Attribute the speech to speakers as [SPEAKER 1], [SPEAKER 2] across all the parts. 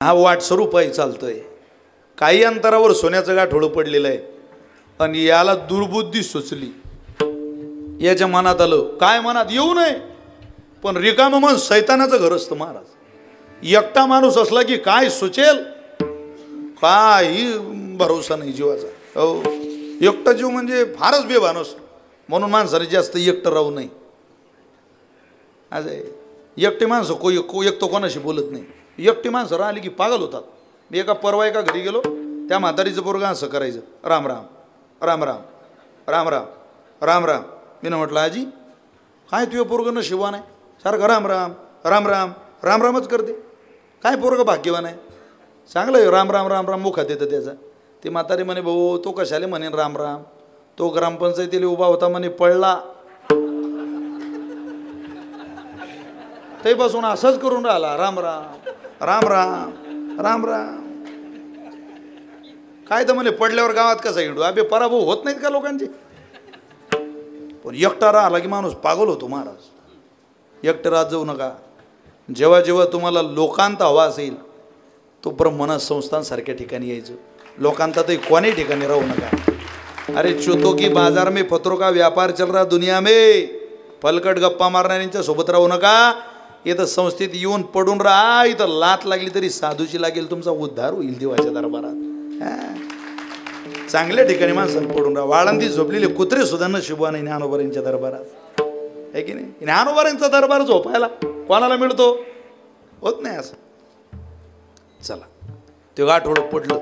[SPEAKER 1] हा वाट स्वरूपाही चालतोय. काही अंतरावर सोन्याचं गाठोडं पडलेलं आहे आणि याला दुर्बुद्धी सुचली. याच्या मनात आलं, काय मनात येऊ नये, पण रिकामं मन सैतानाचं घर असतं महाराज. एकटा माणूस असला की काय सुचेल, काही भरोसा नाही जीवाचा. हो, एकटा जीव म्हणजे फारच बेभान असतो. म्हणून माणसाने जास्त एकटं राहू नये. आज एकटे माणसं एकटं कोणाशी बोलत नाही. एकटी माणसं राहिली की पागल होतात. मी परवा एका घरी गेलो, त्या म्हातारीचं पोरगं असं करायचं, राम राम राम राम राम राम राम राम. मी ना म्हटलं, आजी काय तुझं पोरगं नशिबवान आहे, सारखं राम राम राम राम राम रामच करते. काय पोरगं भाग्यवान आहे, चांगलं आहे, राम राम राम राम मुखात येतं त्याचा. ती म्हातारी म्हणे, भाऊ तो कशाले म्हणेन राम राम, तो ग्रामपंचायतीला उभा होता म्हणे, पडला ते बसून असंच करून राहिला, राम राम राम राम राम राम. काय तर म्हणे पडल्यावर गावात कसा हिंडू, अबे पराभव होत नाहीत का लोकांचे. पण एकटा राहिला की माणूस पागल होतो महाराज. एकटं राहत जाऊ नका. जेव्हा जेव्हा तुम्हाला लोकांत हवा असेल तो ब्रह्मनाथ संस्थान सारख्या ठिकाणी यायचं. लोकांतातही कोणी ठिकाणी राहू नका. अरे चोतो की बाजार में पत्रों का व्यापार चल रहा दुनिया में, पलकट गप्पा मारणाऱ्यांच्या सोबत राहू नका. इथं संस्थेत येऊन पडून राहा. इथं लात लागली तरी साधूची लागेल, तुमचा उद्धार होईल देवाच्या दरबारात. चांगल्या ठिकाणी माणसाला पडून राहा. वाळंदी झोपलेले कुत्रे सुद्धा नशिबवान आहे ज्ञानोबारांच्या दरबारात, आहे की नाही. ज्ञानोबारांचा दरबार झोपायला कोणाला मिळतो, होत नाही असं. चला, ते गाठोडं पडलं,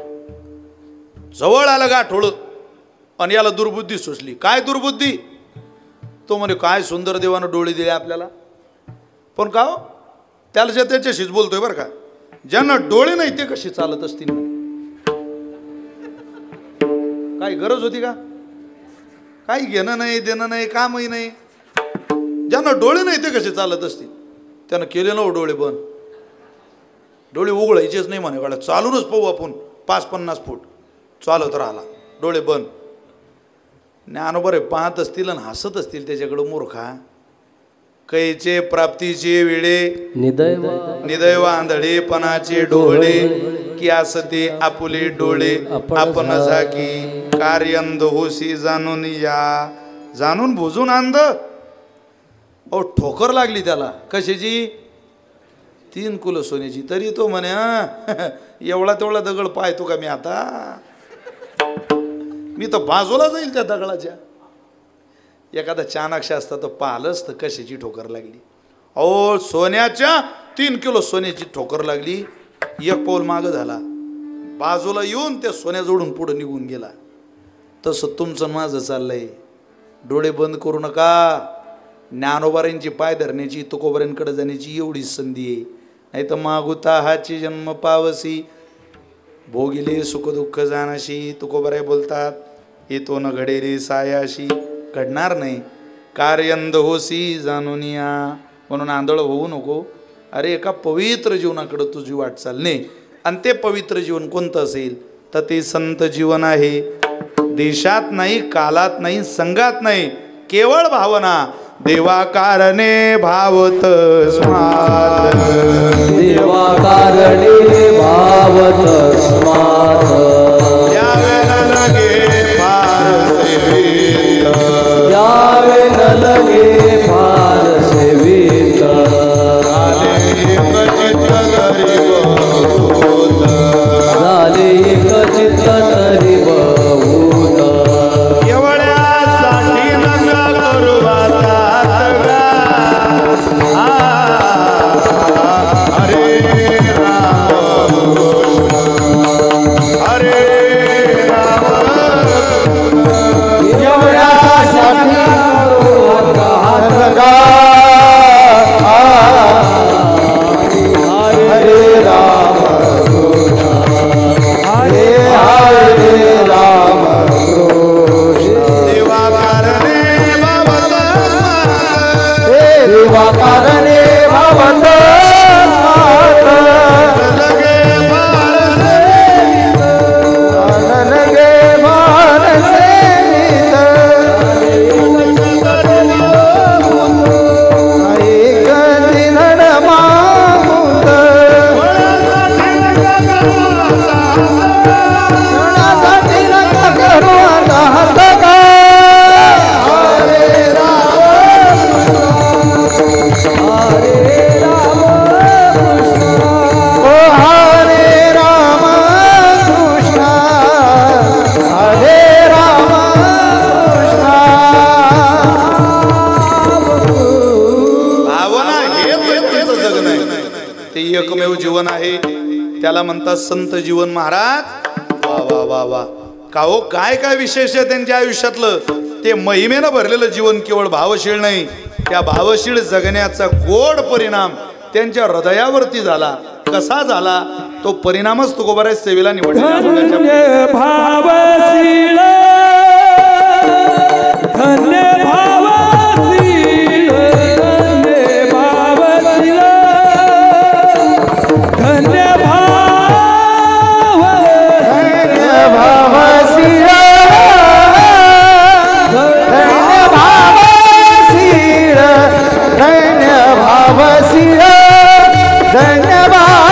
[SPEAKER 1] जवळ आलं गाठोडं आणि याला दुर्बुद्धी सुचली. काय दुर्बुद्धी, तो म्हणे काय सुंदर देवानं डोळे दिले आपल्याला. पण का हो, त्याला जे त्याच्याशीच बोलतोय बरं का, ज्यांना डोळे नाही ते कशी चालत असतील. काही गरज होती का, काही घेणं नाही देणं नाही कामही नाही. ज्यांना डोळे नाही ते कसे चालत असतील. त्यानं केले ना डोळे बंद, डोळे उघडायचेच नाही म्हणे. गाड्या चालूनच पाहू आपण 50-50 फूट चालत राहिला, डोळे बंद. ज्ञानोबरे पाहत असतील आणि हसत असतील त्याच्याकडं. मूर्खा, कैचे प्राप्तीचे वेळे निदय आंधळेपणाचे डोळे, की असते आपुले डोळे आपण झाकी. कार्य अंध होशी जाणून या, जाणून बुजून अंध. ओ ठोकर लागली त्याला कशाची, 3 कुलं सोन्याची. तरी तो म्हणे एवढा तेवढा दगड पाहतो का मी आता, मी तर बाजूला जाईल त्या दगडाच्या. एखादा चाणाक्ष असता तर पाहिलंच तर कशाची ठोकर लागली. अहो सोन्याच्या 3 किलो सोन्याची ठोकर लागली. 1 पाऊल मागं झाला, बाजूला येऊन त्या सोन्या जोडून पुढे निघून गेला. तसं तुमचं माझं चाललंय. डोळे बंद करू नका. ज्ञानोबारांची पाय धरण्याची, तुकोबारांकडे जाण्याची एवढीच संधी आहे. नाही तर मागुता हाची जन्म पावसी, भोगिले सुख दुःख जाणाशी. तुकोबाराय बोलतात, येतो न घडे रे सायाशी. घडणार नाही. कार्यंद होसी जाणून या. म्हणून आंधळ होऊ नको. अरे एका पवित्र जीवनाकडे तुझी वाटचाल नाही. आणि ते पवित्र जीवन कोणतं असेल तर ते संत जीवन आहे. देशात नाही, कालात नाही, संगात नाही, केवळ भावना. देवा कारणे भावत स्मार्त,
[SPEAKER 2] देवा कारणे भावत स्मार्त.
[SPEAKER 1] यावेला लगे फार सेवित,
[SPEAKER 2] यावेला लगे फार सेवित. झाले एक चित्त तरी बहुत.
[SPEAKER 1] एवढ्यासाठी नका करू आता. हरे राम त्याला म्हणतात संत जीवन महाराज. वा वा वा वा. का हो, काय काय विशेष आहे त्यांच्या आयुष्यातलं. ते महिमेनं भरलेलं जीवन केवळ भावशीळ नाही, त्या भावशीळ जगण्याचा गोड परिणाम त्यांच्या हृदयावरती झाला. कसा झाला तो परिणामच तुकोबाराय सेवेला निवडला.
[SPEAKER 2] धन्य भावशीळ, धन्य भावशीळ, धन्य भावशीळ, धन्य भावशीळ, धन्य भावशीळ, धन्य भावशीळ,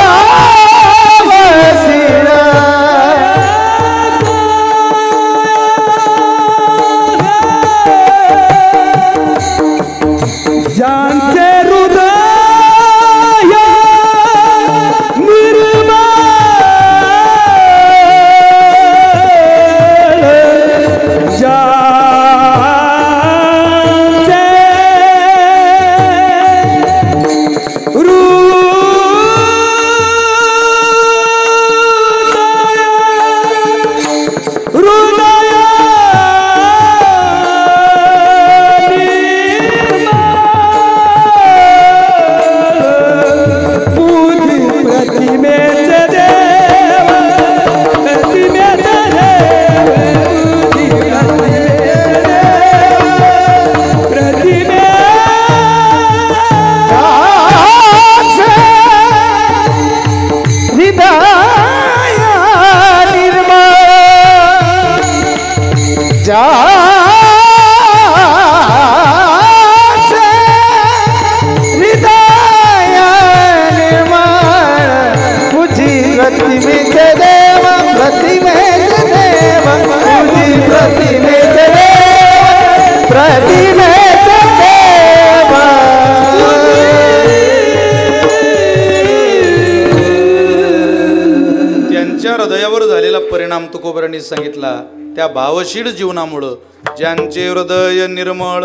[SPEAKER 2] धन्य
[SPEAKER 1] हृदयावर झालेला परिणाम तुकोबारांनी सांगितला. त्या भावशीळ जीवनामुळं ज्यांचे हृदय निर्मळ,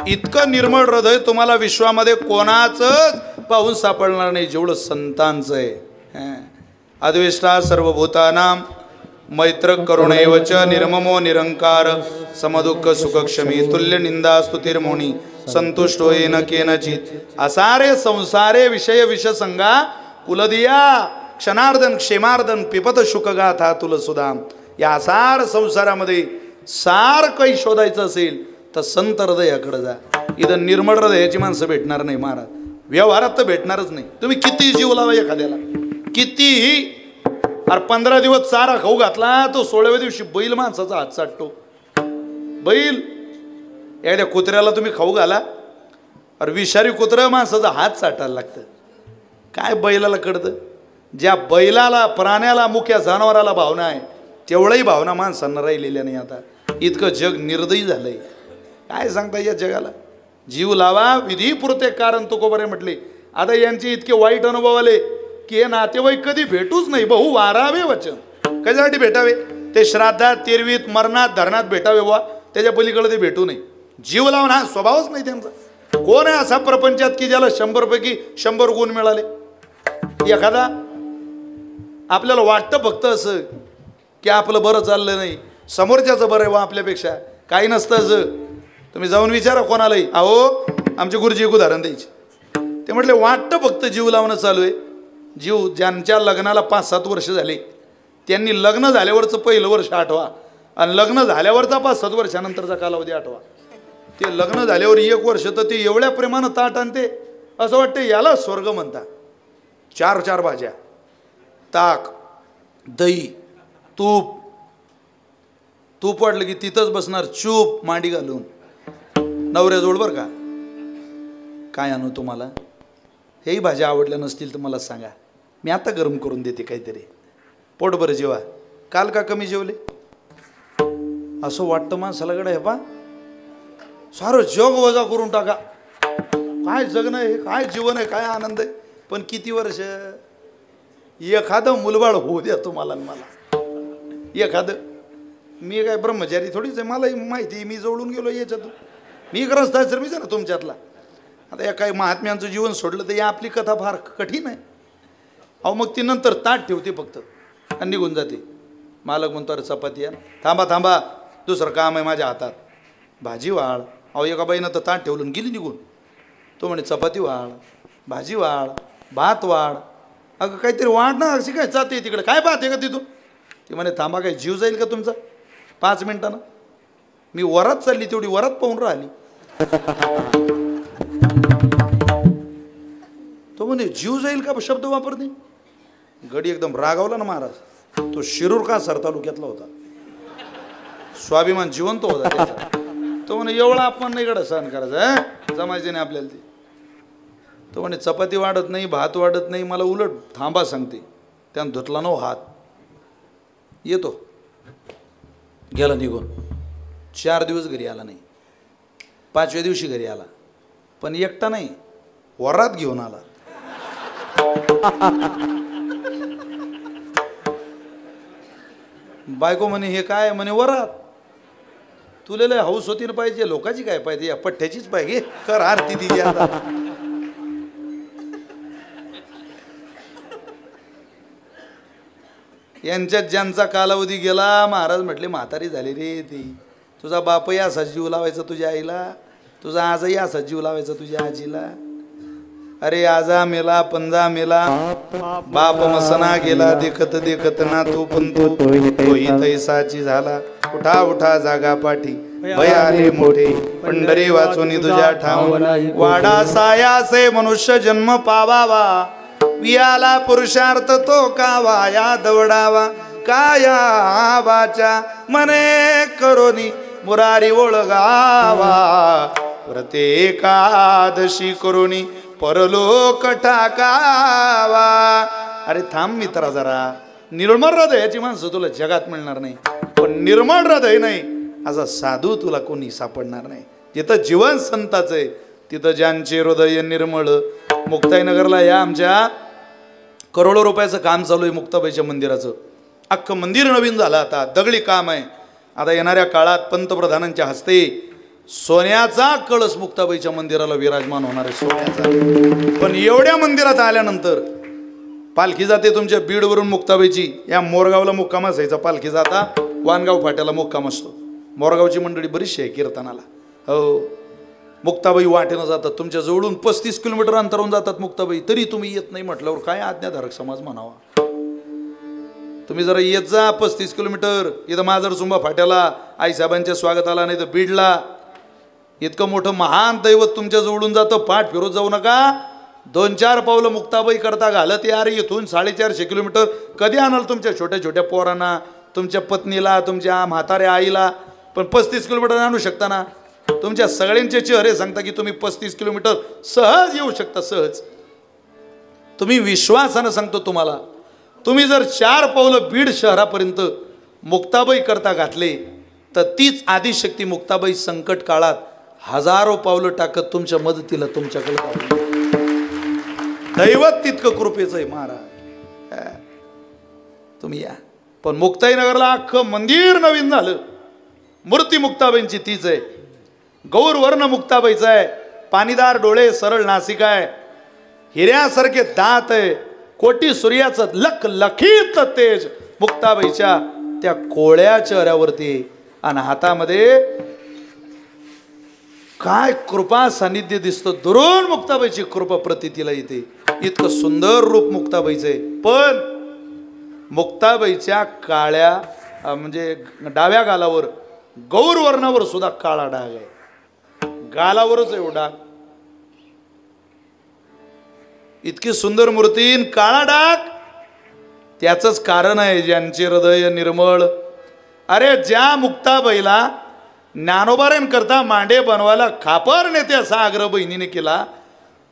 [SPEAKER 1] इतकं निर्मळ हृदय तुम्हाला विश्वामध्ये कोणाचंच पाहून सापडणार नाही जेवढं संतांचं आहे. अद्वेष्टा सर्वभूतानां मैत्र करुणैवच निर्ममो निरंकार समदुःख सुखक्षमी तुल्य निंदा स्तुतिर्मोनी संतुष्टो येन केनचित असारे संसारे विषय विषसंगा कुलदिया क्षणार्दन क्षेमार्दन पिपत शुकगाथा तुलसुदाम. या असार संसारामध्ये सार काही शोधायचं असेल तर संत हृदयाकडे जा. इथं निर्मळ हृदयाची माणसं भेटणार नाही महाराज, व्यवहारात तर भेटणारच नाही. तुम्ही किती जीव लावा एखाद्याला, कितीही. अरे 15 दिवस चारा खाऊ घातला तो 16व्या दिवशी बैल माणसाचा हात चाटतो. बैल एखाद्या कुत्र्याला तुम्ही खाऊ घाला, अरे विषारी कुत्रा माणसाचा हात चाटायला लागतं. काय बैलाला कळतं? ज्या बैलाला, प्राण्याला, मुख्या जनावराला भावना आहे तेवढंही भावना माणसांना राहिलेल्या नाही. आता इतकं जग निर्दयी झालंय. काय सांगता या जगाला? जीव लावा विधीपुरते कारण तुकोबारे म्हटले. आता यांचे इतके वाईट अनुभव आले की हे नातेवाईक कधी भेटूच नाही. बहु वारावे वचन. कशासाठी भेटावे? ते श्राद्धात, तेरवीत, मरणात, धरणात भेटावे वा, त्याच्या पलीकडे ते भेटू नये. जीव लावून हा स्वभावच नाही त्यांचा. कोण आहे असा प्रपंचात की ज्याला 100 पैकी 100 गुण मिळाले? एखादा आपल्याला वाटतं फक्त असं की आपलं बरं चाललं नाही, समोरच्याचं बरं आहे वा आपल्यापेक्षा. काही नसतं असं. तुम्ही जाऊन विचारा कोणालाही. अहो आमचे गुरुजी एक उदाहरण द्यायचे. ते म्हटले वाटतं फक्त जीव लावणं चालू आहे. जीव ज्यांच्या लग्नाला 5-7 वर्ष झाले त्यांनी लग्न झाल्यावरचं पहिलं वर्ष आठवा आणि लग्न झाल्यावरचा 5-7 वर्षानंतरचा कालावधी आठवा. ते लग्न झाल्यावर 1 वर्ष तर ते एवढ्या प्रेमानं ताट आणते असं वाटतं याला स्वर्ग म्हणता. 4 भाज्या, ताक, दही, तूप वाटलं की तिथंच बसणार चूप मांडी घालून नवऱ्याजवळ. बरं का काय आणू तुम्हाला? हेही भाज्या आवडल्या नसतील तर मला सांगा, मी आता गरम करून देते काहीतरी. पोट बरं जेवा. काल का कमी जेवले? असं वाटतं माणसाला. गडा हे पा सारं जग वजा करून टाका. काय जगणं आहे, काय जीवन आहे, काय आनंद आहे. पण किती वर्ष? एखादं मुलबाळ होऊ द्या तुम्हाला मला. एखादं. मी काय ब्रह्मचारी थोडीच आहे, मलाही माहिती आहे. मी जवळून गेलो याच्यातून. मी ग्रस्ताश्रमीच आहे ना तुमच्यातला. आता या काही महात्म्यांचं जीवन सोडलं तर या आपली कथा फार कठीण आहे. अहो मग ती नंतर ताट ठेवते फक्त आणि निघून जाते. मालक म्हणतो अरे चपाती आहे. थांबा थांबा, दुसरं काम आहे माझ्या हातात, भाजी वाळ. अहो एका बाईनं तर ताट ठेवलं गेली निघून. तो म्हणे चपाती वाळ, भाजी वाळ, भात वाढ. अगं काहीतरी वाढ ना, अशी काय जाते तिकडे, काय भात आहे का तिथून? ती म्हणे थांबा, काय जीव जाईल का तुमचा 5 मिनिटानं? मी वरात चालली तेवढी वरात पाहून राहिली. तो म्हणे जीव जाईल का शब्द वापरते. गडी एकदम रागावला ना महाराज. तो शिरूर का सर तालुक्यातला होता, स्वाभिमान जिवंत होता त्याचा. तो म्हणे एवढा आपण नाही गडा सहन करायचं, जमायचे नाही आपल्याला ते. तो म्हणे चपाती वाढत नाही, भात वाढत नाही, मला उलट थांबा सांगते. त्यानं धुतला नो हात. येतो, गेला निघून. 4 दिवस घरी आला नाही. 5व्या दिवशी घरी आला, पण एकटा नाही, वरात घेऊन आला. बायको म्हणे हे काय? म्हणे वरात. तुला लय हौस होती ना पाहिजे, लोकांची काय पाहिजे, या पठ्ठ्याचीच पाहिजे, कर आरती दिली आता. यांच्यात ज्यांचा कालावधी गेला, महाराज म्हटले म्हातारी झाली रे ती. तुझा बापही असा जीव लावायचा तुझ्या आईला, तुझा आजही असा जीव लावायचा तुझ्या आजीला. अरे आजा मेला, पंजा मेला, बाप मसना गेला, देखत देखत ना तू पण तोही तैसाची झाला. उठा उठा जागा पाठी, भय आले मोठे, पंढरी वाचून तुझ्या ठाऊन. वाडा सायासे मनुष्य जन्म पावावा, वियाला पुरुषार्थ तो कावा. या दवडावा काया वाचा, मने करोनी मुरारी ओळगावा. प्रत्येकादशी करोनी परलोक टाकावा. अरे थांब मित्रा जरा, निर्मळ हृदयाची माणसं तुला जगात मिळणार नाही, पण निर्मळ हृदय नाही असा साधू तुला कोणी सापडणार नाही. जिथं जीवन संताचं आहे तिथं ज्यांचे हृदय निर्मळ. मुक्ताईनगरला या आमच्या करोडो रुपयाचं काम चालू आहे मुक्ताबाईच्या मंदिराचं. अख्खं मंदिर नवीन झालं, आता दगडी काम आहे. आता येणाऱ्या काळात पंतप्रधानांच्या हस्ते सोन्याचा कळस मुक्ताबाईच्या मंदिराला विराजमान होणार आहे, सोन्याचा. पण एवढ्या मंदिरात आल्यानंतर पालखी जाते तुमच्या बीडवरून मुक्ताबाईची. या मोरगावला मुक्काम असायचा, पालखी जाता वानगाव फाट्याला मुक्काम असतो. मोरगावची मंडळी बरीचशी आहे कीर्तनाला. हो, मुक्ताबाई वाटेनं जातात तुमच्या जवळून, 35 किलोमीटर अंतरावून जातात मुक्ताबाई. तरी तुम्ही येत नाही म्हटल्यावर काय आज्ञाधारक समाज म्हणावा. तुम्ही जरा येत जा 35 किलोमीटर. इथं माजर सुंबा फाट्याला आईसाहेबांच्या स्वागताला, नाही तर बीडला. इतकं मोठं महान दैवत तुमच्या जवळून जातं, पाठ फिरत जाऊ नका. 2-4 पावलं मुक्ताबाई करता घालत यार. इथून 450 किलोमीटर कधी आणाल तुमच्या छोट्या छोट्या पोरांना, तुमच्या पत्नीला, तुमच्या म्हाताऱ्या आईला? पण 35 किलोमीटर आणू शकता ना. तुमच्या सगळ्यांचे चेहरे सांगता की तुम्ही 35 किलोमीटर सहज येऊ शकता, सहज. तुम्ही विश्वासानं सांगतो तुम्हाला, तुम्ही जर 4 पावलं बीड शहरापर्यंत मुक्ताबाई करता घातले तर तीच आदिशक्ती मुक्ताबाई संकट काळात हजारो पावलं टाकत तुमच्या मदतीला तुमच्याकडे. दैवत तितकं कृपेचं आहे महाराज. तुम्ही या. पण मुक्ताईनगरला अख्खं मंदिर नवीन झालं. मूर्ती मुक्ताबाईंची तीच आहे. गौरवर्ण मुक्ताबाईचा आहे. पाणीदार डोळे, सरळ नासिका आहे, हिऱ्यासारखे दात आहे, कोटी सूर्याचं लखलखीत तेज मुक्ताबाईच्या त्या कोळ्या चेहऱ्यावरती. आणि हातामध्ये काय कृपा सानिध्य दिसतं. दुरून मुक्ताबाईची कृपा प्रतितीला येते. इतकं सुंदर रूप मुक्ताबाईचं आहे. पण मुक्ताबाईच्या काळ्या म्हणजे डाव्या गालावर गौरवर्णावर सुद्धा काळा डाग आहे. गालावरच एवढा. इतकी सुंदर मूर्ती, काळा डाग. त्याचंच कारण आहे ज्यांचे हृदय निर्मळ. अरे ज्या मुक्ताबाईला ज्ञानोबाऱ्यांकरता मांडे बनवायला खापर नेते असा आग्रह बहिणीने केला,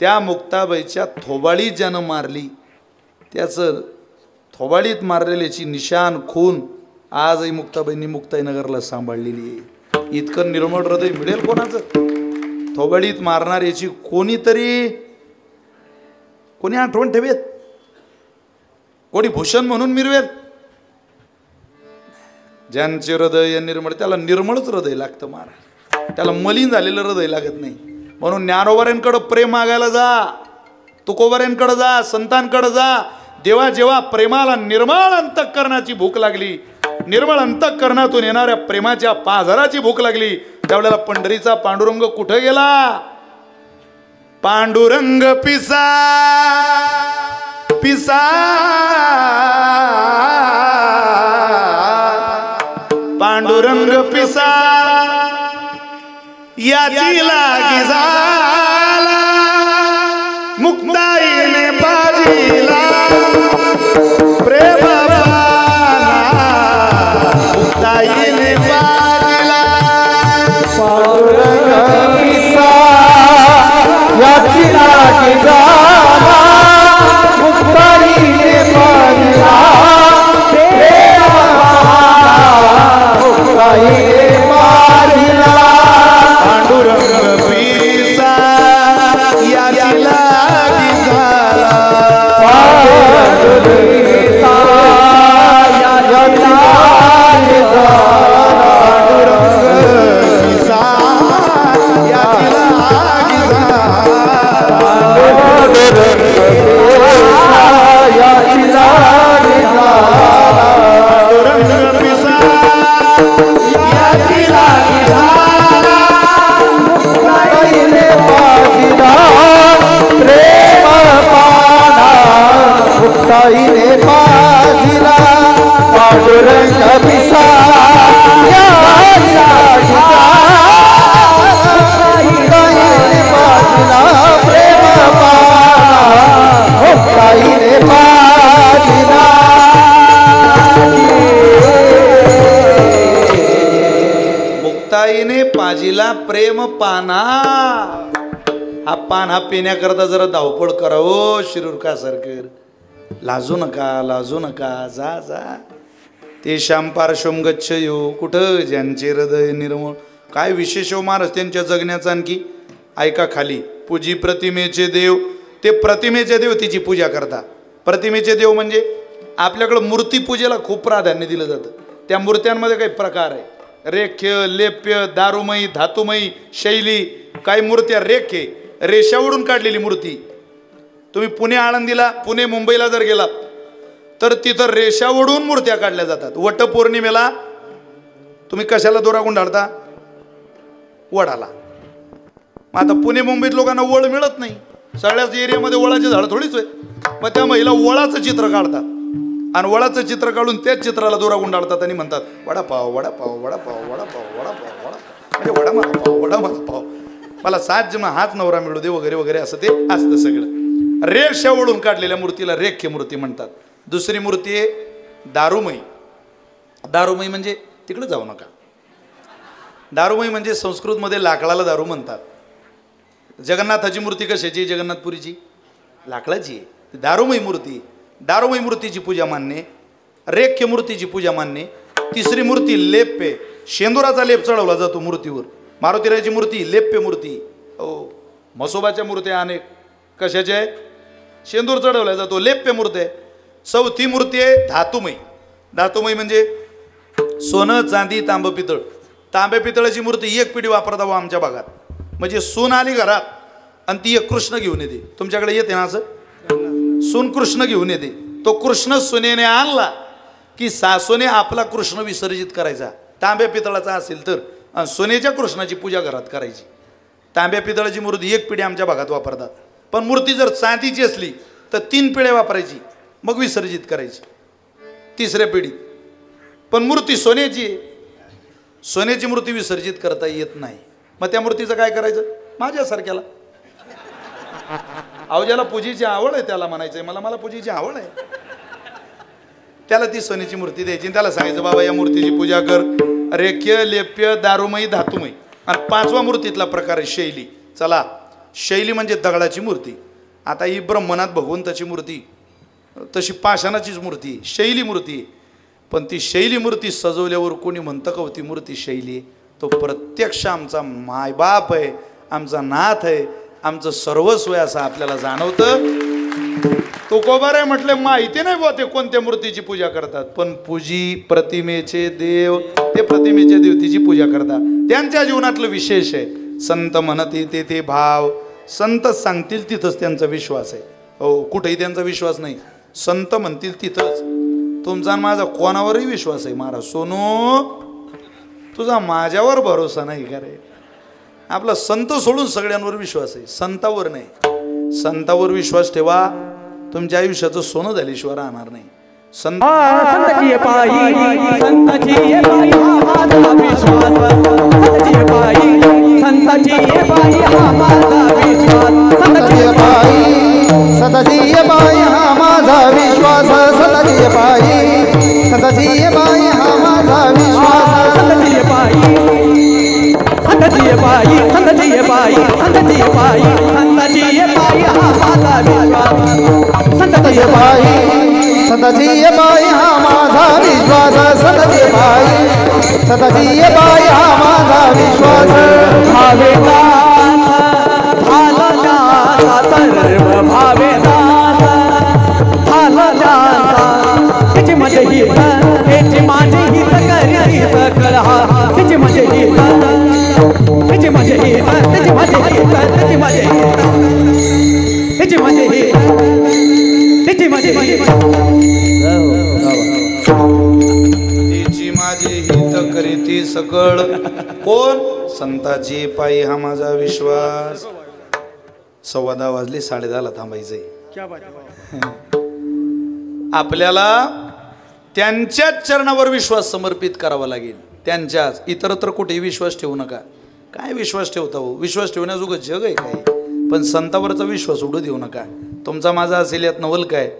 [SPEAKER 1] त्या मुक्ताबाईच्या थोबाळीत ज्यानं मारली, त्याचं थोबाळीत मारलेल्याची निशान खून आजही मुक्ताबाईंनी मुक्ताईनगरला सांभाळलेली आहे. इतकं निर्मळ हृदय मिळेल कोणाचं? थोबाळीत मारणाऱ्याची कोणी आठवण ठेवेल, कोणी भूषण म्हणून मिरवेल. ज्यांचे हृदय निर्मळ त्याला निर्मळच हृदय लागतं महाराज. त्याला मलिन झालेलं हृदय लागत नाही. म्हणून ज्ञानोबाऱ्यांकडं प्रेम मागायला जा, तुकोबाऱ्यांकडे जा, संतांकडे जा. देवा जेव्हा प्रेमाला निर्मळ अंतःकरणाची भूक लागली, निर्मळ अंतःकरणातून येणाऱ्या प्रेमाच्या पाझराची भूक लागली, त्यावेळेला पंढरीचा पांडुरंग कुठे गेला? पांडुरंग पिसा पिसा पांडुरंग पिसा याची लागी झाला, मुक्ताईने बाजीला प्रेम मुक्ताईने बाजीला
[SPEAKER 2] पांडुरंग पिसा याची लागी झाला, मुक्ताईने बाजीला प्रेम मुक्ताईने बाजीला
[SPEAKER 1] पांडुरंग पिसा याची लागी झाला,
[SPEAKER 2] पांडुरंग पिसा याची लागी झाला,
[SPEAKER 1] पांडुरंग पिसा याची लागी झाला,
[SPEAKER 2] पांडुरंग पिसा याची लागी झाला,
[SPEAKER 1] पांडुरंग पिसा याची लागी झाला,
[SPEAKER 2] मुक्ताईने बाजीला प्रेम पाना, मुक्ताईने बाजीला पांडुरंग पिसा याची लागी झाला, मुक्ताईने बाजीला प्रेम पाना, मुक्ताईने बाजीला
[SPEAKER 1] मुक्ताईने पाजीला प्रेम पाना. हा पान हा पिण्याकरता जरा धावपळ करावं शिरूरका सरकर. लाजू नका, लाजू नका, जा जा. ते श्याम पार्श्वम गच्छ यो, कुठं ज्यांचे हृदय निर्मळ. काय विशेष हो महाराज त्यांच्या जगण्याचा आणखी. ऐका खाली, पूजी प्रतिमेचे देव. ते प्रतिमेचे देव तिची पूजा करता. प्रतिमेचे देव म्हणजे आपल्याकडं मूर्ती पूजेला खूप प्राधान्य दिलं जातं. त्या मूर्त्यांमध्ये काही प्रकार आहे. रेख्य, लेप्य, दारुमयी, धातुमयी, शैली. काही मूर्त्या रेखे रेषावरून काढलेली मूर्ती. तुम्ही पुणे आळंदीला, पुणे मुंबईला जर गेलात तर तिथं रेषावरून मूर्त्या काढल्या जातात. वटपौर्णिमेला तुम्ही कशाला दोरा गुंडाळता? वडाला. मग आता पुणे मुंबईत लोकांना वळ मिळत नाही. सगळ्याच एरियामध्ये वळाचे झाड थोडीच आहे. मग त्या महिला वळाचं चित्र काढतात आणि वळाचं चित्र काढून त्याच चित्राला दोरा गुंडाळतात आणि म्हणतात वडापाव वडापाव वडापाव वडापाव वडापाव वडापाव, म्हणजे वडा मला पाव, वडा मला पाव, मला 7 जन्म हाच नवरा मिळू दे वगैरे वगैरे असं ते असतं सगळं. रेषा वळून काढलेल्या मूर्तीला रेख्य मूर्ती म्हणतात. दुसरी मूर्ती आहे दारुमयी. दारुमयी म्हणजे तिकडे जाऊ नका. दारुमयी म्हणजे संस्कृतमध्ये लाकडाला दारू म्हणतात. जगन्नाथाची मूर्ती कशाची? जगन्नाथपुरीची लाकडाची आहे. दारुमयी मूर्ती. दारुमयी मूर्तीची पूजा मान्य. रेख्य मूर्तीची पूजा मान्य. तिसरी मूर्ती लेप आहे. शेंदुराचा लेप चढवला जातो मूर्तीवर. मारुतीरायाची मूर्ती लेप्य मूर्ती. हो, म्हसोबाच्या मूर्त्या अनेक कशाच्या आहे? शेंदूर चढवला जातो, लेप्य मूर्ती आहे. चौथी मूर्ती आहे धातुमयी. धातुमयी म्हणजे सोनं, चांदी, तांब, पितळ. तांबे पितळाची मूर्ती एक पिढी वापरता व आमच्या भागात. म्हणजे सून आली घरात आणि ती एक कृष्ण घेऊन येते. तुमच्याकडे येते ना असं? सून कृष्ण घेऊन येते. तो कृष्ण सुनेने आणला की सासूने आपला कृष्ण विसर्जित करायचा. तांब्या पितळाचा असेल तर. आणि सोन्याच्या कृष्णाची पूजा घरात करायची. तांब्या पितळाची मूर्ती एक पिढी आमच्या भागात वापरतात. पण मूर्ती जर चांदीची असली तर 3 पिढ्या वापरायची, मग विसर्जित करायची तिसऱ्या पिढीत. पण मूर्ती सोन्याची आहे. सोन्याची मूर्ती विसर्जित करता येत नाही. मग त्या मूर्तीचं काय करायचं? माझ्यासारख्याला. अहो, ज्याला पूजेची आवड आहे त्याला म्हणायचंय मला पूजेची आवड आहे, त्याला ती सोन्याची मूर्ती द्यायची. त्याला सांगायचं बाबा या मूर्तीची पूजा कर. रेख्य, लेप्य, दारुमयी, धातुमयी. आणि 5वा मूर्तीतला प्रकार आहे शैली. चला, शैली म्हणजे दगडाची मूर्ती. आता ही ब्रह्मनाथ भगवंताची मूर्ती तशी पाषाणाचीच मूर्ती, शैली मूर्ती. पण ती शैली मूर्ती सजवल्यावर कोणी म्हणतं का ती मूर्ती शैली आहे? तो प्रत्यक्ष आमचा मायबाप आहे, आमचा नाथ आहे, आमचं सर्वस्व आहे असं आपल्याला जाणवतं. तुकोबार आहे म्हटलं माहिती नाही बुवा ते कोणत्या मूर्तीची पूजा करतात. पण पूजी प्रतिमेचे देव, ते प्रतिमेच्या देवतेची पूजा करतात. त्यांच्या जीवनातलं विशेष आहे. संत म्हणते ते भाव. संत सांगतील तिथंच त्यांचा विश्वास आहे. हो, कुठेही त्यांचा विश्वास नाही. संत म्हणतील तिथंच. तुमचा आणि माझा कोणावरही विश्वास आहे महाराज. सोनू तुझा माझ्यावर भरोसा नाही का रे? आपला संत सोडून सगळ्यांवर विश्वास आहे, संतावर नाही. संतावर विश्वास ठेवा, तुमच्या आयुष्याचं सोनं झाल्याशिवाय राहणार नाही.
[SPEAKER 2] संताची पायी संताची पायी माझा विश्वास संताची पायी संताची पायी माझा विश्वास संताची पायी संताची पायी माझा विश्वास संताची पायी संताची पायी माझा विश्वास संताची पायी संताची पायी संताची पायी संताची पायी संताची पायी माझा विश्वास संताची पायी सताची बाई हा माझा विश्वास सताची बाई सताची बाई हा माझा विश्वास भावे दास झाला दास सर्व भावे दास झाला दास त्याची माझे हित त्याची माझे हित करी सकल हा त्याची माझे हित त्याची माझे हित त्याची माझे हित त्याची माझे हित त्याची माझे हित त्याची माझे
[SPEAKER 1] तिची माझी हित करीती सकळ. कोण? संताची पायी हा माझा विश्वास. 10:15 वाजले, 10:30 थांबायचंय. आपल्याला त्यांच्याच चरणावर विश्वास समर्पित करावा लागेल. त्यांच्याच, इतरत्र कुठेही विश्वास ठेवू नका. काय विश्वास ठेवता हो? विश्वास ठेवण्याजोगं जग आहे काय? पण संतावरचा विश्वास उडू देऊ नका. तुमचा माझा असेल यात नवल काय?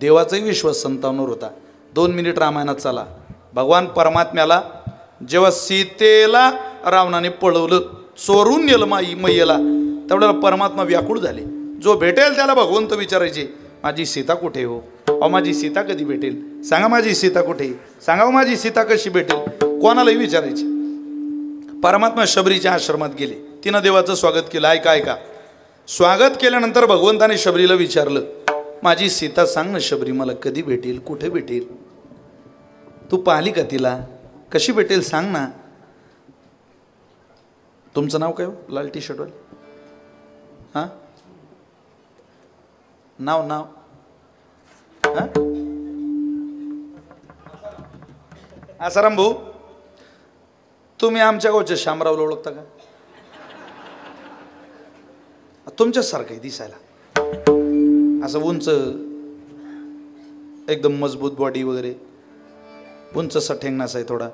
[SPEAKER 1] देवाचाही विश्वास संतांवर होता. 2 मिनिट रामायणात चला. भगवान परमात्म्याला जेव्हा सीतेला रावणाने पळवलं, चोरून नेलं मैयेला, तेवढ्याला परमात्मा व्याकुळ झाले. जो भेटेल त्याला भगवंत विचारायचे, माझी सीता कुठे हो? अहो माझी सीता कधी भेटेल? सांगा माझी सीता कुठे? सांगा माझी सीता कशी भेटेल? कोणालाही विचारायचे. परमात्मा शबरीच्या आश्रमात गेले. तिनं देवाचं स्वागत केलं. ऐका ऐका. स्वागत केल्यानंतर भगवंताने शबरीला विचारलं, माझी सीता सांग ना शबरी, मला कधी भेटेल, कुठे भेटेल? तू पाहिली का तिला? कशी भेटेल सांग ना. तुमचं नाव काय हो? लाल टी शर्टवाले. हां, नाव नाव हां, आसाराम भाऊ. तुम्ही आमच्या गावच्या शामरावला ओळखता का? तुमच्यासारखं आहे दिसायला, असं उंच, एकदम मजबूत बॉडी वगैरे, उंचसा ठेंगणासा आहे, थोडा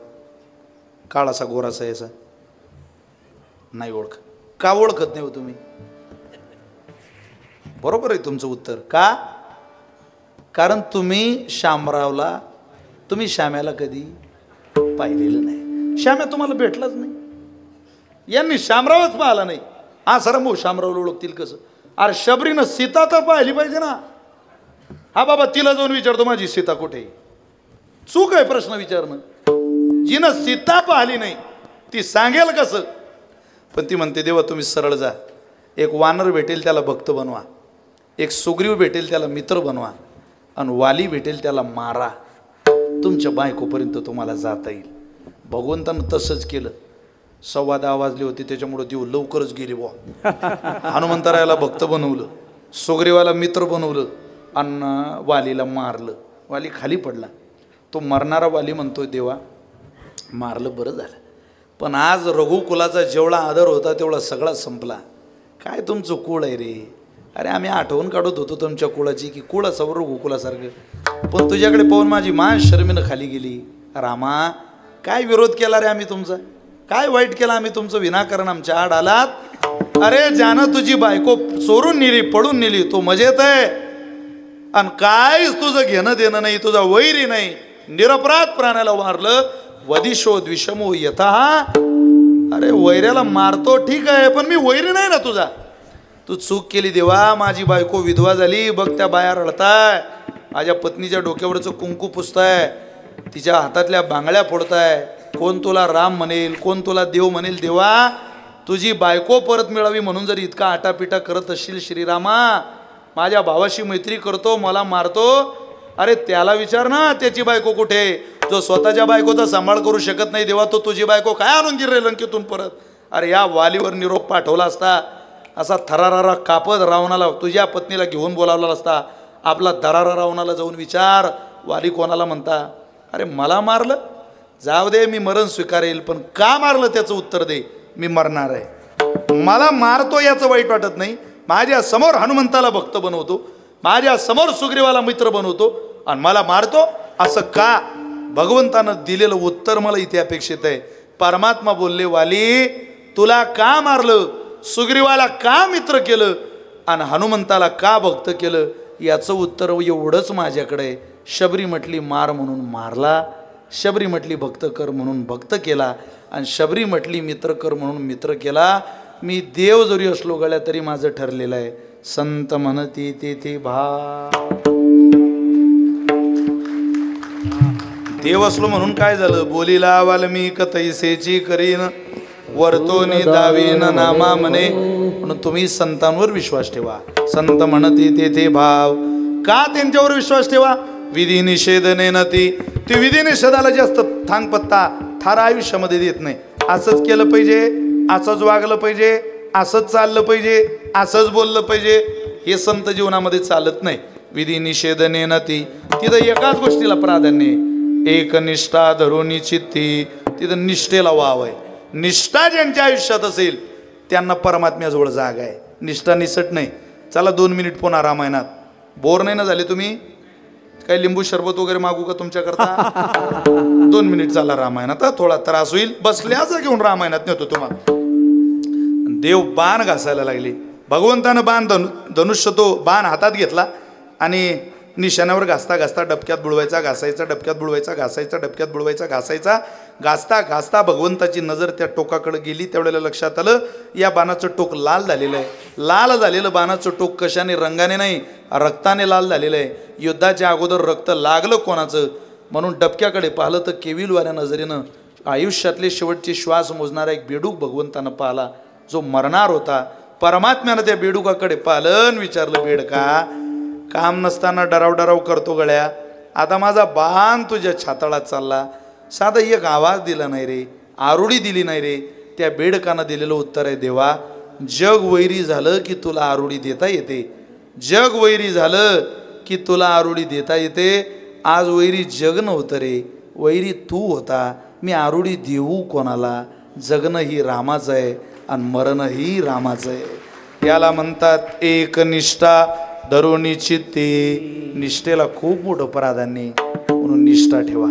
[SPEAKER 1] काळासा गोरासा आहे असा. नाही ओळख. का ओळखत नाही हो तुम्ही? बरोबर आहे तुमचं उत्तर. का? कारण तुम्ही शामरावला, तुम्ही श्याम्याला कधी पाहिलेलं नाही. श्याम्या तुम्हाला भेटलाच नाही. यांनी शामरावच पाहिला नाही. हा सर भाऊ शामरावला ओळखतील कसं? अरे शबरीनं सीता तर पाहिली पाहिजे ना. हा बाबा तिला जाऊन विचारतो माझी सीता कुठे? चूक आहे प्रश्न विचारणं. जिनं सीता पाहिली नाही ती सांगेल कसं? पण ती म्हणते देवा तुम्ही सरळ जा. एक वानर भेटेल त्याला भक्त बनवा, एक सुग्रीव भेटेल त्याला मित्र बनवा, आणि वाली भेटेल त्याला मारा. तुमच्या बायकोपर्यंत तुम्हाला जाता येईल. भगवंतानं तसंच केलं. 10:15 वाजले होते, त्याच्यामुळे देव लवकरच गेले बुवा. हनुमंतरायाला भक्त बनवलं, सुग्रीवाला मित्र बनवलं, आणि वालीला मारलं. वाली खाली पडला. तो मरणारा वाली म्हणतोय देवा मारलं बरं झालं, पण आज रघुकुलाचा जेवढा आदर होता तेवढा सगळा संपला. काय तुमचं कुळ आहे रे? अरे आम्ही आठवण काढत होतो तुमच्या कुळाची की कुळ असावं रघुकुलासारखं, पण तुझ्याकडे पाहून माझी मान शर्मीनं खाली गेली. रामा काय विरोध केला रे आम्ही तुमचा? काय वाईट केलं आम्ही तुमचं विनाकारण आमच्या आड आलात? अरे ज्यानं तुझी बायको चोरून नेली, पडून नेली, तो मजेत आहे, आणि काहीच तुझं घेणं देणं नाही, तुझा वैरी नाही, निरपराध प्राण्याला मारलं. वदिशो द्विषमो यथा. अरे वैऱ्याला मारतो ठीक आहे, पण मी वैरी नाही ना तुझा. तू चूक केली देवा. माझी बायको विधवा झाली, बघ त्या बाया रडताय, माझ्या पत्नीच्या डोक्यावरचं कुंकू पुसताय, तिच्या हातातल्या बांगड्या फोडताय. कोण तुला राम म्हणेल, कोण तुला देव म्हणेल? देवा तुझी बायको परत मिळावी म्हणून जर इतका आटापिटा करत असशील श्रीरामा, माझ्या भावाशी मैत्री करतो, मला मारतो, अरे त्याला विचार ना त्याची बायको कुठे? जो स्वतःच्या बायकोचा सांभाळ करू शकत नाही देवा, तो तुझी बायको काय आणून दिली रे लंकेतून परत? अरे या वालीवर निरोप पाठवला असता, असा थरारारा कापत रावणाला तुझ्या पत्नीला घेऊन बोलावला असता, आपला दरारा रावणाला जाऊन विचार, वाली कोणाला म्हणता? अरे मला मारलं, जाऊ दे मी मरण स्वीकारेल, पण का मारलं त्याचं उत्तर दे. मी मरणार आहे. मला मारतो याचं वाईट वाटत नाही. माझ्या समोर हनुमंताला भक्त बनवतो, माझ्या समोर सुग्रीवाला मित्र बनवतो, आणि मला मारतो असं का? भगवंतानं दिलेलं उत्तर मला इथे अपेक्षित आहे. परमात्मा बोलले, वाली तुला का मारलं, सुग्रीवाला का मित्र केलं, आणि हनुमंताला का भक्त केलं, याचं उत्तर एवढंच माझ्याकडे आहे. शबरी म्हटली मार म्हणून मारला, शबरी म्हटली भक्त कर म्हणून भक्त केला, आणि शबरी म्हटली मित्र कर म्हणून मित्र केला. मी देव जरी असलो गळ्या तरी माझं ठरलेलं आहे. संत म्हणती तेथे भाव. देव असलो म्हणून काय झालं? बोलीला वाल्मिक तैसेची करीन, वर्तोनी दावीन नामा म्हणे. म्हणून तुम्ही संतांवर विश्वास ठेवा. संत म्हणती तेथे भाव. का त्यांच्यावर विश्वास ठेवा? विधी निषेधने नती. ती विधी निषेधाला जास्त थांगपत्ता थारा आयुष्यामध्ये देत नाही. असंच केलं पाहिजे, असंच वागलं पाहिजे, असंच चाललं पाहिजे, असंच बोललं पाहिजे, हे संत जीवनामध्ये चालत नाही. विधी निषेधने नती. तिथं एकाच गोष्टीला प्राधान्य आहे, एकनिष्ठा धरुनी चित्ती. तिथं निष्ठेला वाव आहे. निष्ठा ज्यांच्या आयुष्यात असेल त्यांना परमात्म्याजवळ जागा आहे. निष्ठा निसट नाही. चला 2 मिनिट पुन्हा रामायणात. बोर नाही ना झाले तुम्ही? काही लिंबू सरबत वगैरे मागू का तुमच्याकरता? 2 मिनिट चाला रामायणात. थोडा त्रास होईल, बसल्याच घेऊन रामायणात नेतो तुम्हाला. देव बाण घासायला लागले. भगवंतानं बाण धनुष्य तो बाण हातात घेतला आणि निशाण्यावर घासता घासता डबक्यात बुडवायचा, घासायचा, डबक्यात बुडवायचा, घासायचा, डबक्यात बुडवायचा, घासायचा. घासता घासता भगवंताची नजर त्या टोकाकडे गेली. त्यावेळेला लक्षात आलं या बाणाचं टोक लाल झालेलं आहे. लाल झालेलं बाणाचं टोक कशाने? रंगाने नाही, रक्ताने लाल झालेलं आहे. युद्धाच्या अगोदर रक्त लागलं कोणाचं म्हणून डबक्याकडे पाहिलं तर केविलवाऱ्या नजरेनं आयुष्यातले शेवटचे श्वास मोजणारा एक बेडूक भगवंतानं पाहिला, जो मरणार होता. परमात्म्यानं त्या बेडुकाकडे पाहिलं, विचारलं, बेडका काम नसताना डराव डराव करतो गळ्या, आता माझा बाण तुझ्या छाताळात चालला, साधा एक आवाज दिला नाही रे, आरुडी दिली नाही रे. त्या बेडकानं दिलेलं उत्तर आहे, देवा जग वैरी झालं की तुला आरुडी देता येते. जग वैरी झालं की तुला आरुडी देता येते. आज वैरी जग नव्हतं रे, वैरी तू होता. मी आरुडी देऊ कोणाला? जगणं ही रामाचं आहे आणि मरणं ही रामाचं आहे. याला म्हणतात एकनिष्ठा धरुनी चित्ती. निष्ठेला खूप मोठं प्राधान्य आहे. म्हणून निष्ठा ठेवा.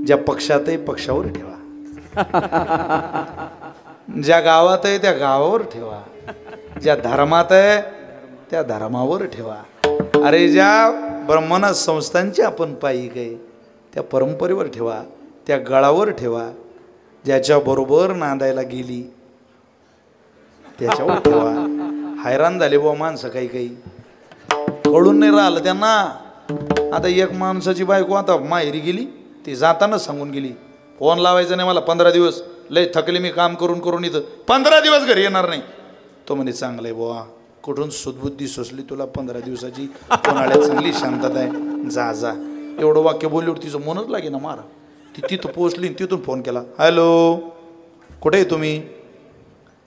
[SPEAKER 1] ज्या पक्षात आहे पक्षावर ठेवा, ज्या गावात आहे त्या गावावर ठेवा, ज्या धर्मात आहे त्या धर्मावर ठेवा. अरे ज्या ब्रह्मना संस्थांची आपण पायी आहे त्या परंपरेवर ठेवा, त्या गळावर ठेवा. ज्याच्याबरोबर नांदायला गेली त्याच्यावर ठेवा. हैराण झाले बुवा माणसं, काही काही कळून नाही राहिलं त्यांना. आता एक माणसाची बायको आता माहेरी गेली, ती जातानाच सांगून गेली, फोन लावायचा नाही मला 15 दिवस, लय थकले मी काम करून करून, इथं 15 दिवस घरी येणार नाही. तो म्हणे चांगलं आहे बुवा, कुठून सुदबुद्धी सुचली तुला, 15 दिवसाची कोणाला चांगली शांतता आहे, जा जा. एवढं वाक्य बोलल्यावर तिचं मनच लागे ना मारा. ती तिथं पोचली, तिथून फोन केला, हॅलो कुठे आहे तुम्ही?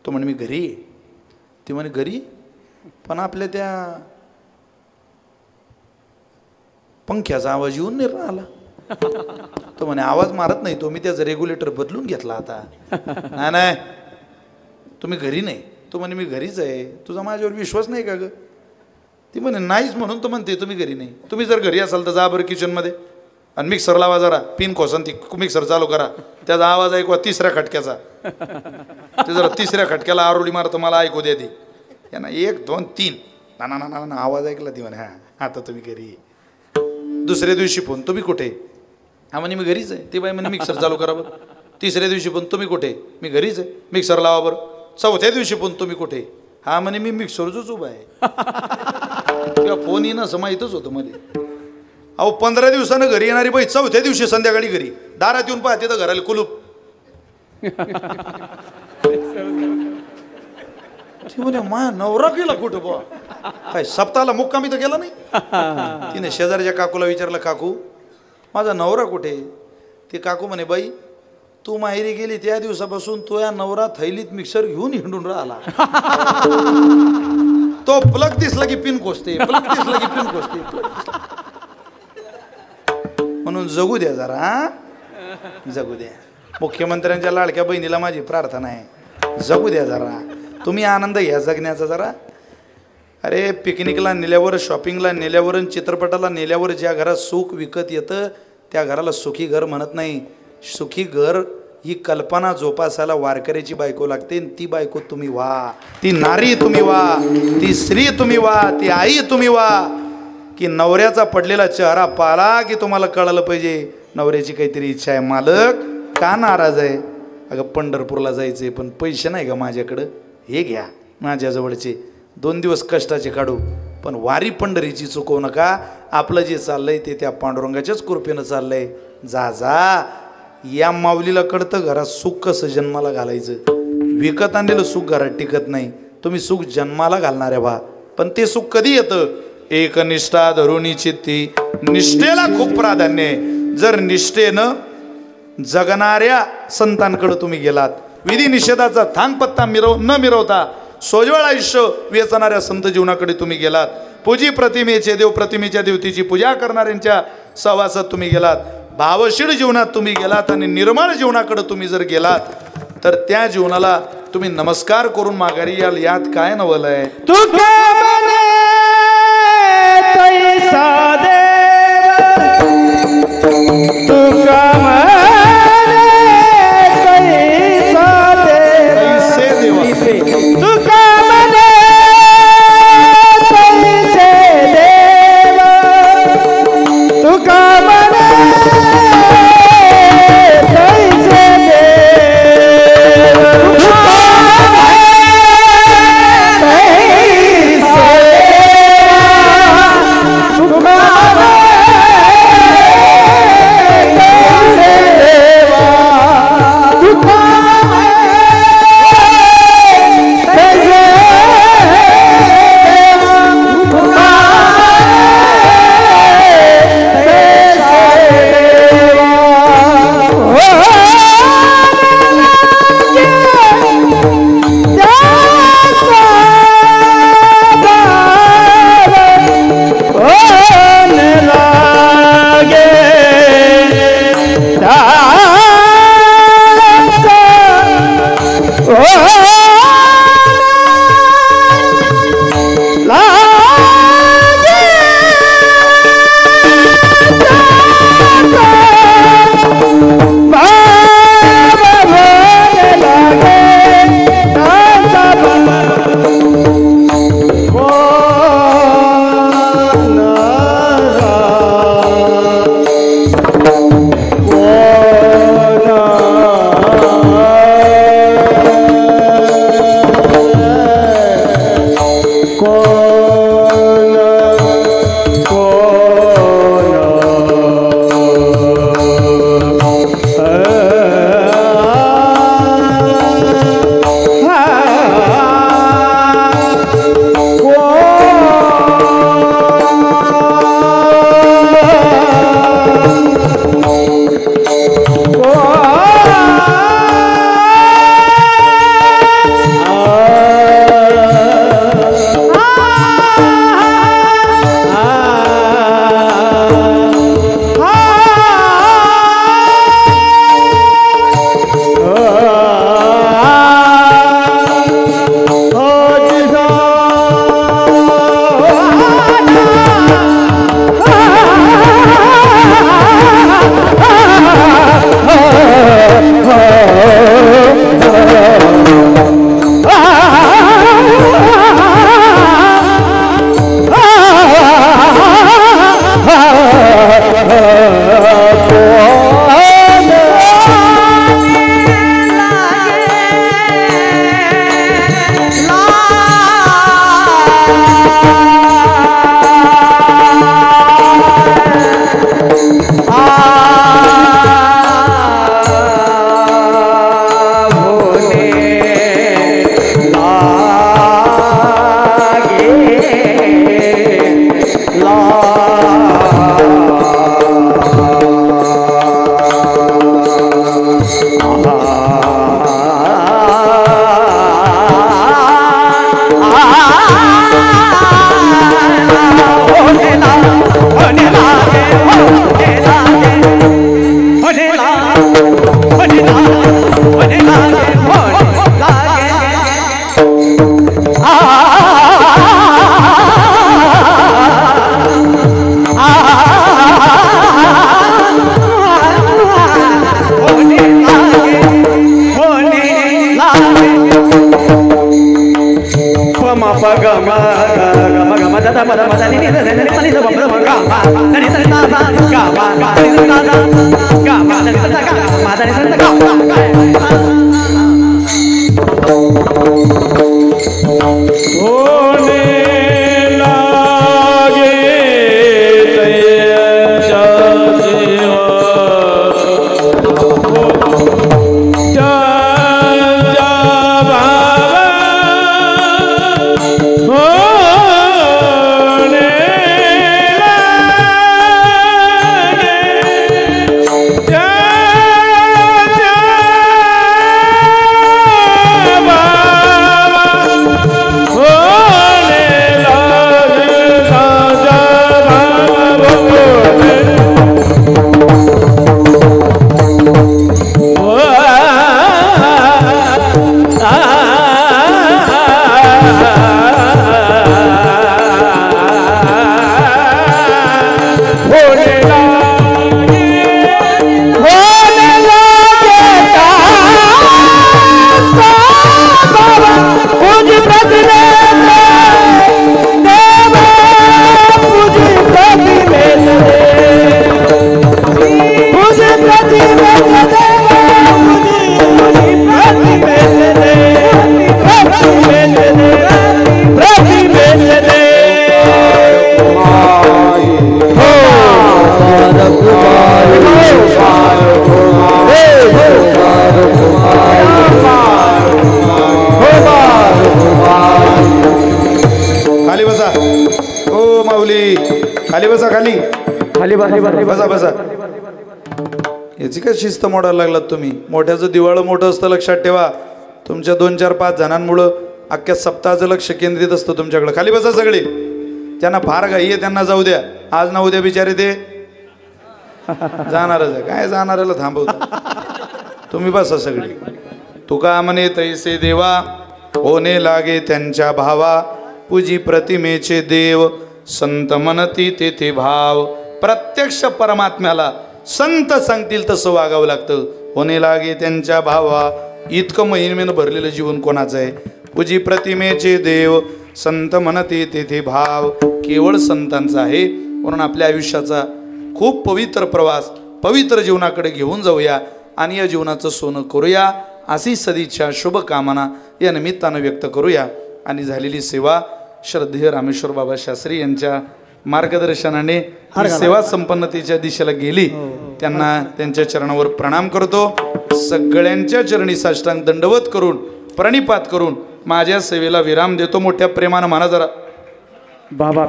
[SPEAKER 1] तो म्हणे मी घरी आहे. ती म्हणे घरी पण आपल्या त्या पंख्याचा आवाज येऊन नाही राहिला. तो म्हणे आवाज मारत नाही तो, मी त्याचा रेग्युलेटर बदलून घेतला आता. नाही नाही तुम्ही घरी नाही. तो म्हणे मी घरीच आहे. तुझा माझ्यावर विश्वास नाही का ग? ती म्हणे नाहीच म्हणून तो म्हणते तुम्ही घरी नाही. तुम्ही जर घरी असाल तर जा बरं किचनमध्ये आणि मिक्सर लावा, जरा पिन खोसन ती मिक्सर चालू करा, त्याचा आवाज ऐकवा 3ऱ्या खटक्याचा. ते जरा 3ऱ्या खटक्याला आरोळी मारतो, मला ऐकू द्या ती. यांना 1 2 3 ना ना ना ना आवाज ऐकला. ती म्हणे हां आता तुम्ही घरी. दुसऱ्या दिवशी फोन, तुम्ही कुठे? हा म्हणे मी घरीच आहे. ती बाई म्हणे मिक्सर चालू करा बरं. 3ऱ्या दिवशी फोन, तुम्ही कुठे? मी घरीच आहे, मिक्सर लावा बरं. 4थ्या दिवशी फोन, तुम्ही कुठे? हा म्हणे मी मिक्सरच उभा आहे. किंवा फोन येणं असं माहीतच होतं मध्ये. अहो 15 दिवसानं घरी येणारी बाई 4थ्या दिवशी संध्याकाळी घरी, दारात येऊन पाहते तर घराला कुलूप. ती म्हणे मा नवरा गेला कुठं बुवा? काय सप्ताहाला मुक्कामी तर गेला नाही? तिने शेजारच्या काकूला विचारलं, काकू माझा नवरा कुठे? ती काकू म्हणे बाई तू माहेरी गेली त्या दिवसापासून तो या नवरा थैलीत मिक्सर घेऊन हिंडून राहिला. तो प्लग दिसला की पिन कोसते, प्लग दिसला की पिन कोसते. म्हणून जगू द्या जरा, जगू द्या. मुख्यमंत्र्यांच्या लाडक्या बहिणीला माझी प्रार्थना आहे, जगू द्या जरा. तुम्ही आनंद घ्या जगण्याचा जरा. अरे पिकनिकला नेल्यावर, शॉपिंगला नेल्यावर, चित्रपटाला नेल्यावर ज्या घरात सुख विकत येतं त्या घराला सुखी घर म्हणत नाही. सुखी घर ही कल्पना जोपासायला वारकऱ्याची बायको लागते. ती बायको तुम्ही व्हा, ती नारी तुम्ही व्हा, ती स्त्री तुम्ही व्हा, ती आई तुम्ही व्हा. की नवऱ्याचा पडलेला चेहरा पाला की तुम्हाला कळालं पाहिजे नवऱ्याची काहीतरी इच्छा आहे. मालक का नाराज आहे? अगं पंढरपूरला जायचंय पण पैसे नाही का माझ्याकडं, हे घ्या माझ्याजवळचे, 2 दिवस कष्टाचे काढू, पण वारी पंढरीची चुकवू नका. आपलं जे चाललंय ते त्या पांडुरंगाच्याच कृपेनं चाललंय. जा जा. या माऊलीला कळतं घरात सुख कसं जन्माला घालायचं. विकत आणलेलं सुख घरात टिकत नाही, तुम्ही सुख जन्माला घालणाऱ्या व्हा. पण ते सुख कधी येतं? एकनिष्ठा धरुणी चित्ती. निष्ठेला खूप प्राधान्य आहे. जर निष्ठेनं जगणाऱ्या संतांकडे तुम्ही गेलात, विधी निषेधाचा थांगपत्ता न मिरवता सोज्वळ आयुष्य वेचणाऱ्या संत जीवनाकडे तुम्ही गेलात, पूजी प्रतिमेचे देव, प्रतिमेच्या देवतेची पूजा करणाऱ्यांच्या सहवासात तुम्ही गेलात, भावशीळ जीवनात तुम्ही गेलात आणि निर्मळ जीवनाकडे तुम्ही जर गेलात तर त्या जीवनाला तुम्ही नमस्कार करून माघारी याल. यात काय नवल आहे?
[SPEAKER 2] प ग म ग म द द म द म द नि नि द नि प नि द म ग म ग म द नि द द ग म ग नि द द ग म द नि द द ग म द नि द द ग होने लागे तैया
[SPEAKER 1] खाली बसा खाली
[SPEAKER 2] खाली
[SPEAKER 1] बसा बसा याची काय शिस्त मोडायला लागलात तुम्ही मोठ्याचं दिवाळं मोठं असतं लक्षात ठेवा तुमच्या 2-4-5 जणांमुळं अख्ख्या सप्ताहाचं लक्ष केंद्रित असतं तुमच्याकडे खाली बसा सगळे त्यांना फार घाई आहे त्यांना जाऊ द्या आज ना उद्या बिचारे ते जाणारच आहे काय जाणाऱ्याला थांबवता तुम्ही बसा सगळे तुका म्हणे तैसे देवा होणे लागे त्यांच्या भावा पूजी प्रतिमेचे देव संत म्हणती तेथे भाव प्रत्यक्ष परमात्म्याला संत सांगतील तसं वागावं लागतं होणे लागे त्यांच्या भावा इतकं महिमेनं भरलेलं जीवन कोणाचं आहे पूजी प्रतिमेचे देव संत म्हणते तेथे भाव केवळ संतांचा आहे म्हणून आपल्या आयुष्याचा खूप पवित्र प्रवास पवित्र जीवनाकडे घेऊन जाऊया आणि या जीवनाचं सोनं करूया अशी सदिच्छा शुभकामना या निमित्तानं व्यक्त करूया आणि झालेली सेवा श्रद्धेय रामेश्वर बाबा शास्त्री यांच्या मार्गदर्शनाने सेवा संपन्नतेच्या दिशेला गेली त्यांना त्यांच्या चरणावर प्रणाम करतो सगळ्यांच्या चरणी साष्टांग दंडवत करून प्रणिपात करून माझ्या सेवेला विराम देतो मोठ्या प्रेमानं म्हणा जरा
[SPEAKER 2] बाबा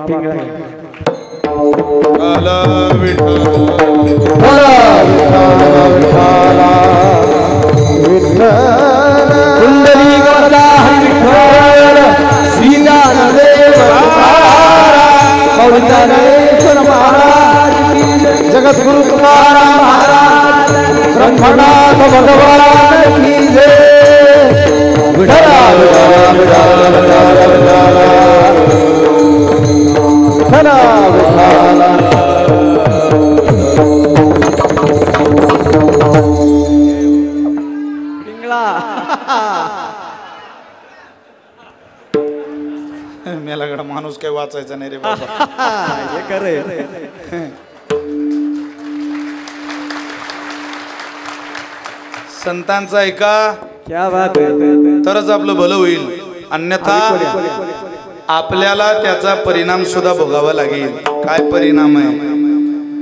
[SPEAKER 3] जगद्गुरु तुकाराम महाराज ब्रह्मनाथ भगवान की जय विठला विठला विठला विठला विठला
[SPEAKER 1] मेलागडा माणूस काही वाचायचा नाही रे बाबा संतांचा ऐका
[SPEAKER 2] क्या बात है
[SPEAKER 1] तरच आपलं भलं होईल अन्यथा आपल्याला त्याचा परिणाम सुद्धा भोगावा लागेल काय परिणाम आहे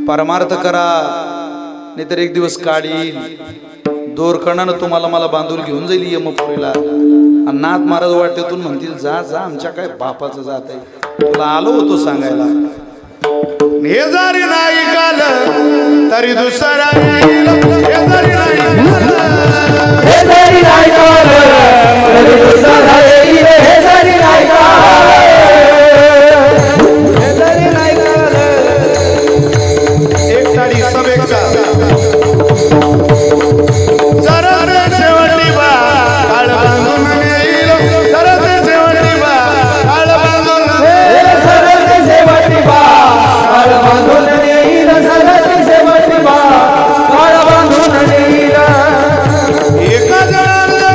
[SPEAKER 1] परमार्थ करा नाहीतर एक दिवस काढ येईल दोरखंडानं तुम्हाला मला बांधून घेऊन जाईल यमपुरीला नाथ महाराज वाटेतून म्हणतील जा जा आमच्या काय बापाचं जात आहे तुला आलो होतो सांगायला हे जरी नाही काल तरी दुसरा येईल हे जरी नाही काल तरी दुसरा येईल हे जरी नाही काल एक ताडी सभेचा सरद शेवटी बा काळ बांधून येईल सरद शेवटी बा काळ बांधून सरद शेवटी बा काळ बांधून येईल सरद शेवटी बा काळ बांधून येईल एका जणाला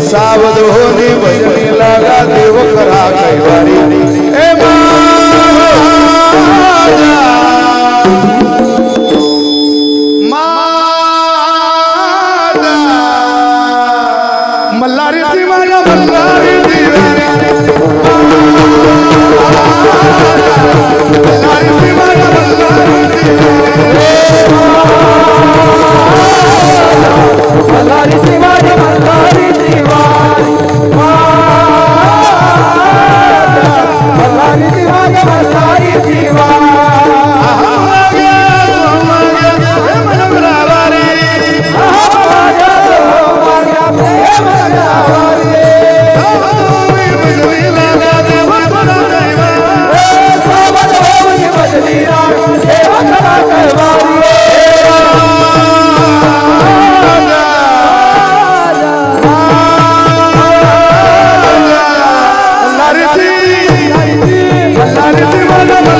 [SPEAKER 1] सावध होने बजने लगा देव करा कैवारी ए मल्लारी दीवाना मल्लारी दीवाना मल्लारी दीवाना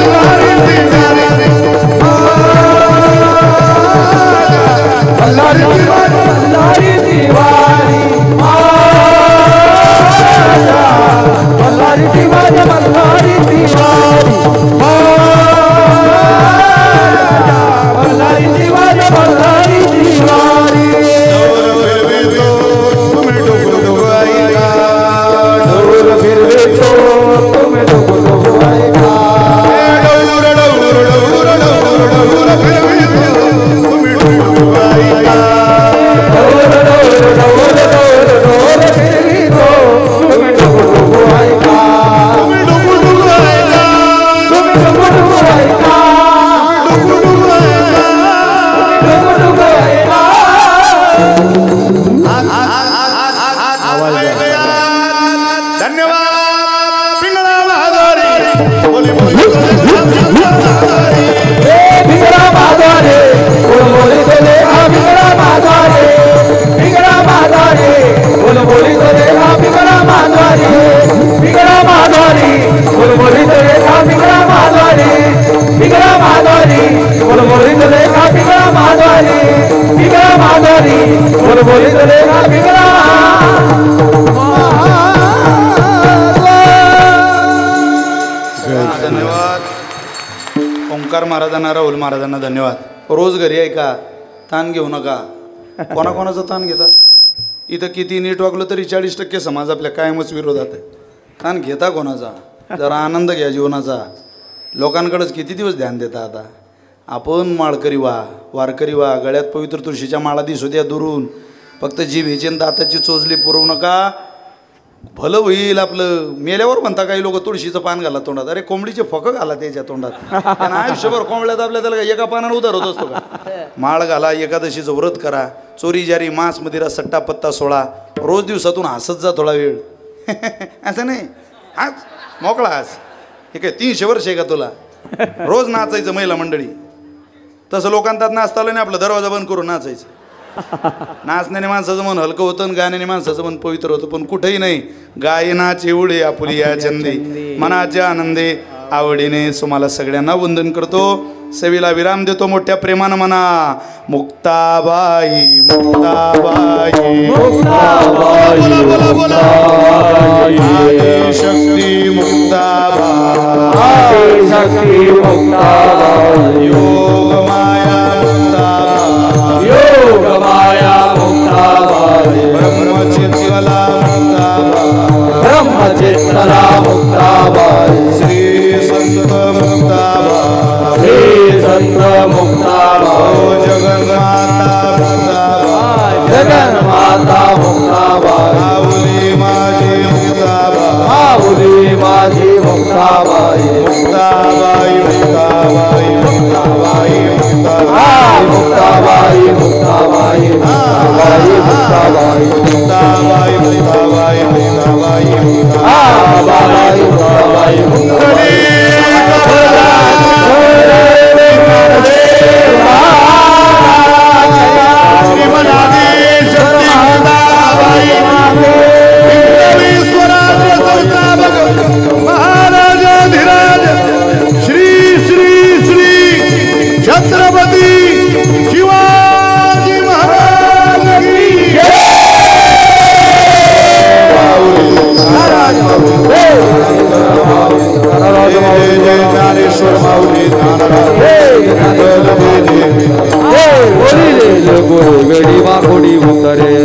[SPEAKER 3] मल्लारी दीवानी मल्लारी दीवानी मल्लारी दीवानी मल्लारी दीवानी
[SPEAKER 1] ओंकार महाराजांना राहुल महाराजांना धन्यवाद. रोज घरी आहे का ताण घेऊ नका. कोणाकोणाचा ताण घेता इथं किती नीट वागलं तरी 40% समाज आपल्या कायमच विरोधात आहे. ताण घेता कोणाचा जरा आनंद घ्या जीवनाचा. लोकांकडेच किती दिवस ध्यान देता आता. आपण माळकरी व्हा वारकरी व्हा गळ्यात पवित्र तुळशीच्या माळा दिसू द्या दुरून. फक्त जीभ ह्याची दाताची चोचली पुरवू नका. भलं होईल आपलं. मेल्यावर म्हणता काही लोक तुळशीचं पान घाला तोंडात. अरे कोंबडीचे फकं घाला त्याच्या तोंडात. त्यांना आयुष्यभर कोंबड्यात आपल्या त्याला एका पानानं उधार होत असतो का. माळ घाला, एकादशीचं व्रत करा, चोरी जारी मांस मदिरा सट्टा पत्ता सोळा, रोज दिवसातून हसत जा थोडा वेळ. असं नाही आज मोकळा आज हे काय 300 वर्ष आहे का तुला. रोज नाचायचं महिला मंडळी. तसं लोकांतात नाचता आलं नाही, आपला दरवाजा बंद करून नाचायचं. नाचण्याने माणसाचं मन हलकं होतं आणि गाण्याने माणसाचं मन पवित्र होतं. पण कुठेही नाही. गायनाचे उडे आपुलिया चंदे मनाच्या आनंदे आवडीने तुम्हाला सगळ्यांना वंदन करतो. सेवेला विराम देतो मोठ्या प्रेमानं म्हणा मुक्ताबाई मुक्ताबाई मुक्ताबाई बोला बोला शक्ती मुक्ताबाई
[SPEAKER 3] शक्ती मुक्ताबाई
[SPEAKER 1] योग माया मुक्ताबाई
[SPEAKER 3] योग माया मुक्ताबाई
[SPEAKER 1] ब्रह्मचित्तला मुक्ताबाई
[SPEAKER 3] ब्रह्मचित्तला मुक्ताबाई
[SPEAKER 1] श्री संत मुक्ताबाई
[SPEAKER 3] श्री संत मुक्ताबाई
[SPEAKER 1] जगन्माता मुक्ताबाई
[SPEAKER 3] जगन्माता मुक्ताबाई
[SPEAKER 1] माऊली माझी मुक्ताबाई
[SPEAKER 3] माऊली माझी मुक्ताबाई
[SPEAKER 1] मुक्ताबाई मुक्ताबाई मुक्ताबाई
[SPEAKER 3] मुक्ताबाई मुक्ताबाई मुक्ताबाई मुक्ताबाई
[SPEAKER 1] मुक्ताबाई मुक्ताबाई मुक्ताबाई
[SPEAKER 3] मुक्ताबाई मुक्ताबाई मुक्ताबाई
[SPEAKER 1] महाराजाधिराज श्री श्री श्री छत्रपती शिवाजी महाराज की जय ज्ञानेश्वर माऊली
[SPEAKER 3] गडी मा खोडी उतरे